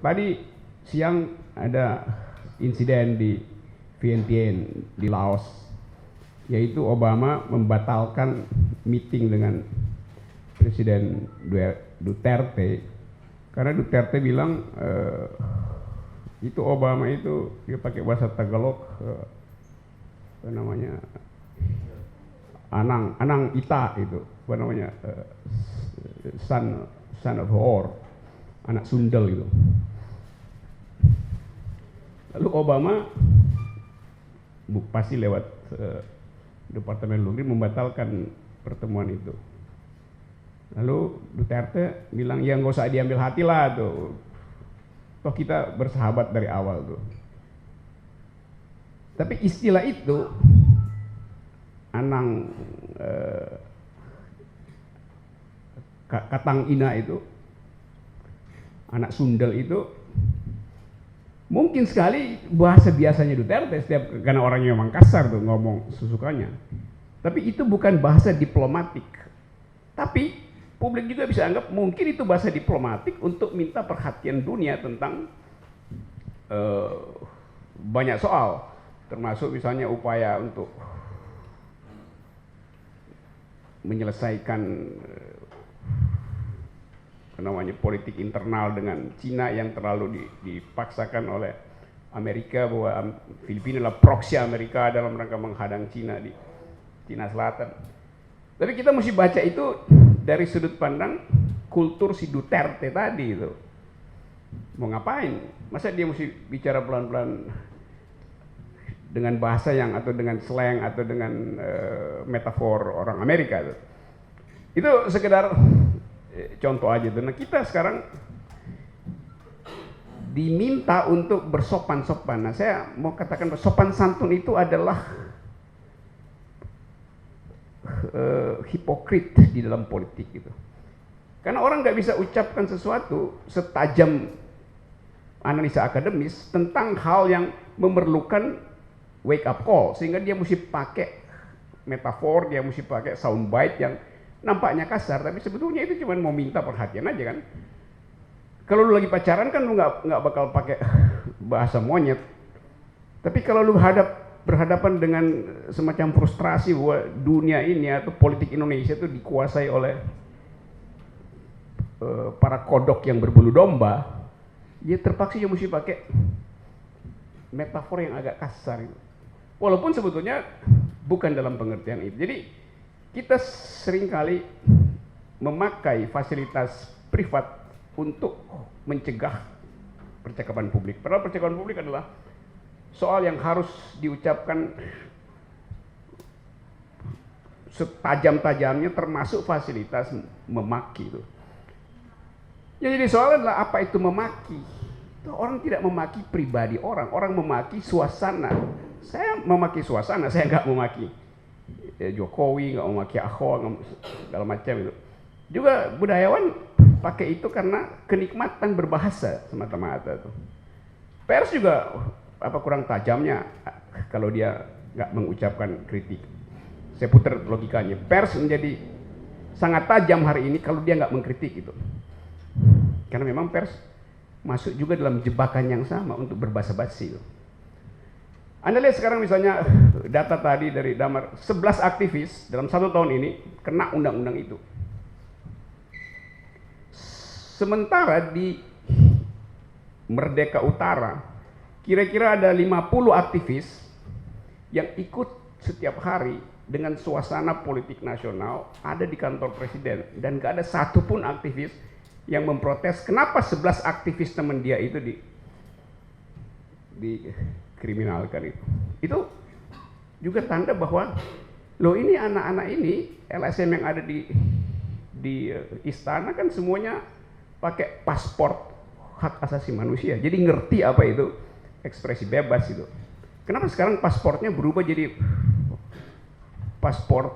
Tadi siang ada insiden di Vientiane di Laos, yaitu Obama membatalkan meeting dengan Presiden Duterte karena Duterte bilang itu Obama itu dia pakai bahasa Tagalog apa namanya anang ita itu apa namanya son of whore, anak sundel gitu. Lalu Obama pasti lewat Departemen Luar Negeri membatalkan pertemuan itu. Lalu Duterte bilang ya nggak usah diambil hati lah tuh, toh kita bersahabat dari awal tuh. Tapi istilah itu anang katang ina itu, anak sundel itu mungkin sekali bahasa biasanya Duterte setiap, karena orangnya memang kasar tuh ngomong sesukanya. Tapi itu bukan bahasa diplomatik. Tapi publik juga bisa anggap mungkin itu bahasa diplomatik untuk minta perhatian dunia tentang banyak soal, termasuk misalnya upaya untuk menyelesaikan namanya politik internal dengan Cina yang terlalu dipaksakan oleh Amerika, bahwa Filipina adalah proksi Amerika dalam rangka menghadang Cina di Cina Selatan. Tapi kita mesti baca itu dari sudut pandang kultur si Duterte tadi itu. Mau ngapain? Masa dia mesti bicara pelan-pelan dengan bahasa yang atau dengan slang atau dengan metafor orang Amerika itu. Itu sekedar contoh aja tuh. Nah, kita sekarang diminta untuk bersopan-sopan. Nah, saya mau katakan sopan santun itu adalah hipokrit di dalam politik gitu. Karena orang nggak bisa ucapkan sesuatu setajam analisa akademis tentang hal yang memerlukan wake up call, sehingga dia mesti pakai metafor, dia mesti pakai soundbite yang nampaknya kasar, tapi sebetulnya itu cuma mau minta perhatian aja kan. Kalau lu lagi pacaran kan lu nggak bakal pakai bahasa monyet. Tapi kalau lu berhadapan dengan semacam frustrasi bahwa dunia ini atau politik Indonesia itu dikuasai oleh para kodok yang berbulu domba, dia terpaksa dia mesti pakai metafor yang agak kasar. Walaupun sebetulnya bukan dalam pengertian itu. Jadi kita seringkali memakai fasilitas privat untuk mencegah percakapan publik. Padahal percakapan publik adalah soal yang harus diucapkan setajam-tajamnya, termasuk fasilitas memaki itu. Yang jadi soal adalah apa itu memaki. Orang tidak memaki pribadi orang memaki suasana. Saya memaki suasana, saya nggak memaki Jokowi, nggak memaki Ahok, segala macam itu. Juga budayawan pakai itu karena kenikmatan berbahasa semata-mata tuh. Pers juga apa kurang tajamnya kalau dia nggak mengucapkan kritik. Saya putar logikanya. Pers menjadi sangat tajam hari ini kalau dia nggak mengkritik itu. Karena memang pers masuk juga dalam jebakan yang sama untuk berbahasa basi. Anda lihat sekarang misalnya data tadi dari Damar, 11 aktivis dalam 1 tahun ini kena undang-undang itu. Sementara di Merdeka Utara kira-kira ada 50 aktivis yang ikut setiap hari dengan suasana politik nasional ada di kantor presiden, dan gak ada satupun aktivis yang memprotes kenapa 11 aktivis teman dia itu dikriminalkan itu. Itu juga tanda bahwa loh, ini anak-anak ini LSM yang ada di istana kan semuanya pakai paspor hak asasi manusia. Jadi ngerti apa itu ekspresi bebas itu. Kenapa sekarang paspornya berubah jadi paspor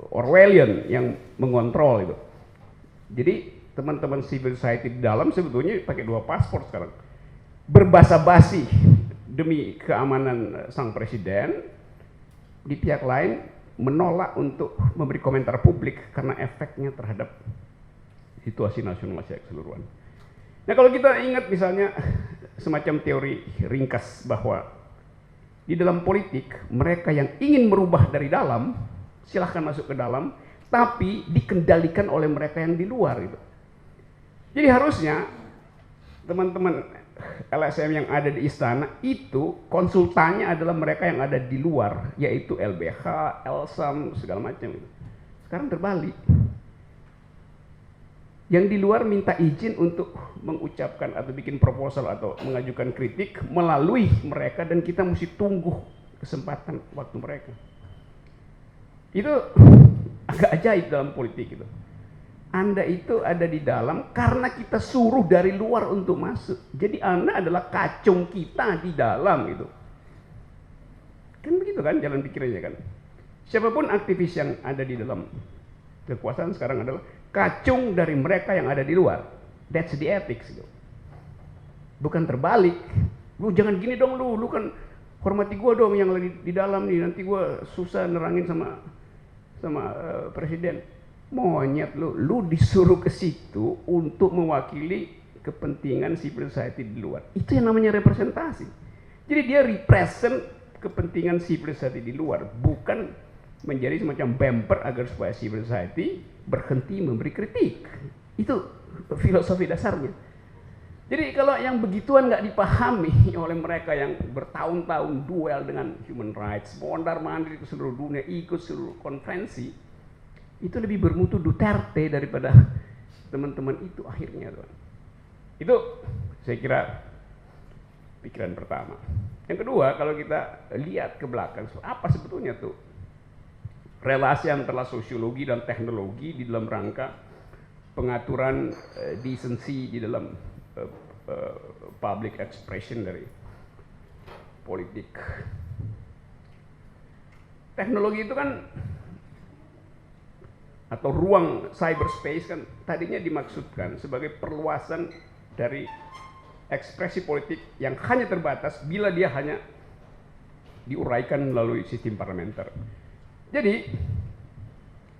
Orwellian yang mengontrol itu. Jadi teman-teman civil society di dalam sebetulnya pakai 2 paspor sekarang. Berbahasa basi demi keamanan sang presiden, di pihak lain menolak untuk memberi komentar publik karena efeknya terhadap situasi nasional secara keseluruhan. Nah kalau kita ingat misalnya semacam teori ringkas bahwa di dalam politik mereka yang ingin merubah dari dalam silahkan masuk ke dalam, tapi dikendalikan oleh mereka yang di luar gitu. Jadi harusnya teman-teman LSM yang ada di istana itu konsultannya adalah mereka yang ada di luar, yaitu LBH, LSAM, segala macam itu. Sekarang terbalik. Yang di luar minta izin untuk mengucapkan atau bikin proposal atau mengajukan kritik melalui mereka, dan kita mesti tunggu kesempatan waktu mereka. Itu agak ajaib dalam politik itu. Anda itu ada di dalam karena kita suruh dari luar untuk masuk. Jadi Anda adalah kacung kita di dalam itu. Kan begitu kan jalan pikirannya kan. Siapapun aktivis yang ada di dalam kekuasaan sekarang adalah kacung dari mereka yang ada di luar. That's the ethics gitu. Bukan terbalik. Lu jangan gini dong lu kan hormati gua dong yang lagi di dalam nih, nanti gua susah nerangin sama presiden. Monyet lu disuruh ke situ untuk mewakili kepentingan civil society di luar. Itu yang namanya representasi. Jadi dia represent kepentingan civil society di luar, bukan menjadi semacam bumper agar supaya civil society berhenti memberi kritik. Itu filosofi dasarnya. Jadi kalau yang begituan nggak dipahami oleh mereka yang bertahun-tahun duel dengan human rights, mondar-mandir ke seluruh dunia, ikut seluruh konferensi, itu lebih bermutu Duterte daripada teman-teman itu akhirnya, tuan. Itu saya kira pikiran pertama. Yang kedua, kalau kita lihat ke belakang, apa sebetulnya tuh relasi antara sosiologi dan teknologi di dalam rangka pengaturan decency di dalam public expression dari politik. Teknologi itu kan, atau ruang cyberspace kan tadinya dimaksudkan sebagai perluasan dari ekspresi politik yang hanya terbatas bila dia hanya diuraikan melalui sistem parlementer. Jadi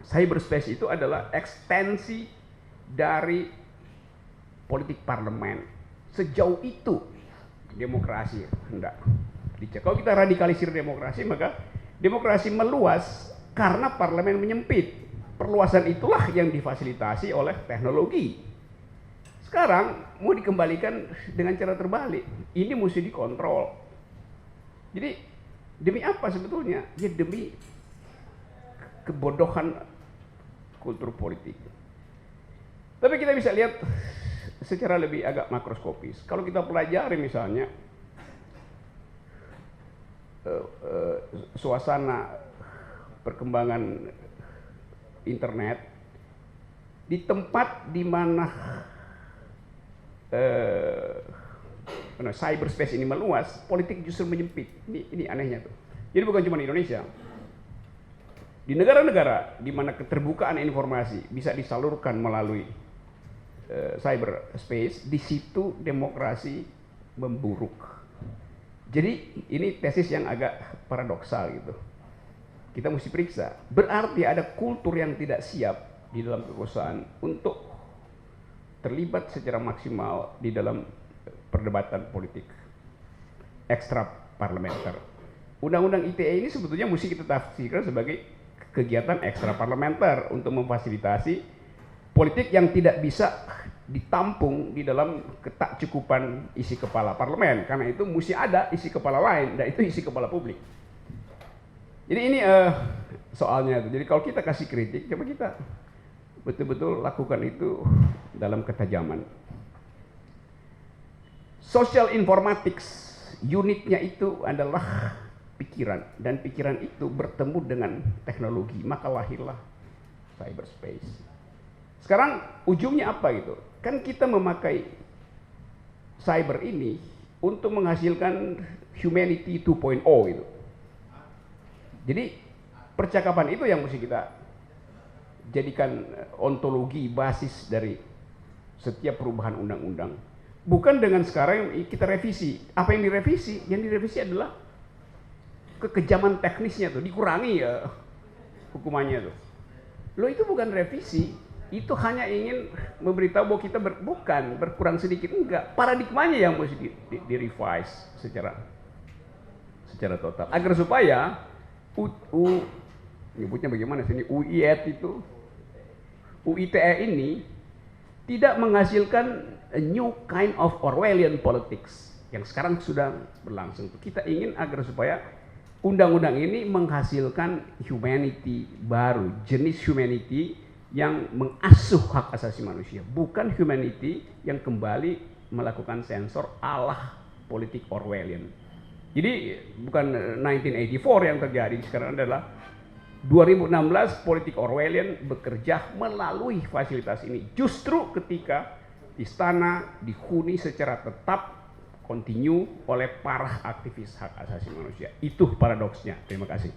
cyberspace itu adalah ekstensi dari politik parlemen. Sejauh itu demokrasi hendak dicek. Kalau kita radikalisir demokrasi, maka demokrasi meluas karena parlemen menyempit. Perluasan itulah yang difasilitasi oleh teknologi. Sekarang mau dikembalikan dengan cara terbalik. Ini mesti dikontrol. Jadi demi apa sebetulnya? Ya demi kebodohan kultur politik. Tapi kita bisa lihat secara lebih agak makroskopis. Kalau kita pelajari misalnya suasana perkembangan internet di tempat di mana cyberspace ini meluas, politik justru menyempit. Ini anehnya tuh. Jadi bukan cuma di Indonesia. Di negara-negara di mana keterbukaan informasi bisa disalurkan melalui cyberspace, di situ demokrasi memburuk. Jadi ini tesis yang agak paradoksal gitu. Kita mesti periksa, berarti ada kultur yang tidak siap di dalam kekuasaan untuk terlibat secara maksimal di dalam perdebatan politik ekstra parlementer. Undang-undang ITE ini sebetulnya mesti kita tafsirkan sebagai kegiatan ekstra parlementer untuk memfasilitasi politik yang tidak bisa ditampung di dalam ketakcukupan isi kepala parlemen. Karena itu mesti ada isi kepala lain, dan itu isi kepala publik. Jadi ini soalnya itu. Jadi kalau kita kasih kritik, coba kita betul-betul lakukan itu dalam ketajaman. Social informatics unitnya itu adalah pikiran, dan pikiran itu bertemu dengan teknologi, maka lahirlah cyberspace. Sekarang ujungnya apa gitu? Kan kita memakai cyber ini untuk menghasilkan humanity 2.0 gitu. Jadi percakapan itu yang mesti kita jadikan ontologi basis dari setiap perubahan undang-undang. Bukan dengan sekarang kita revisi. Apa yang direvisi? Yang direvisi adalah kekejaman teknisnya tuh, dikurangi ya hukumannya tuh. Loh itu bukan revisi, itu hanya ingin memberitahu bahwa kita bukan berkurang sedikit, enggak, paradigmanya yang mesti di revise secara total agar supaya nyebutnya bagaimana sini, UITE ini tidak menghasilkan a new kind of Orwellian politics yang sekarang sudah berlangsung. Kita ingin agar supaya undang-undang ini menghasilkan humanity baru, jenis humanity yang mengasuh hak asasi manusia, bukan humanity yang kembali melakukan sensor ala politik Orwellian. Jadi bukan 1984 yang terjadi sekarang, adalah 2016 politik Orwellian bekerja melalui fasilitas ini. Justru ketika istana dihuni secara tetap kontinu oleh para aktivis hak asasi manusia. Itu paradoksnya. Terima kasih.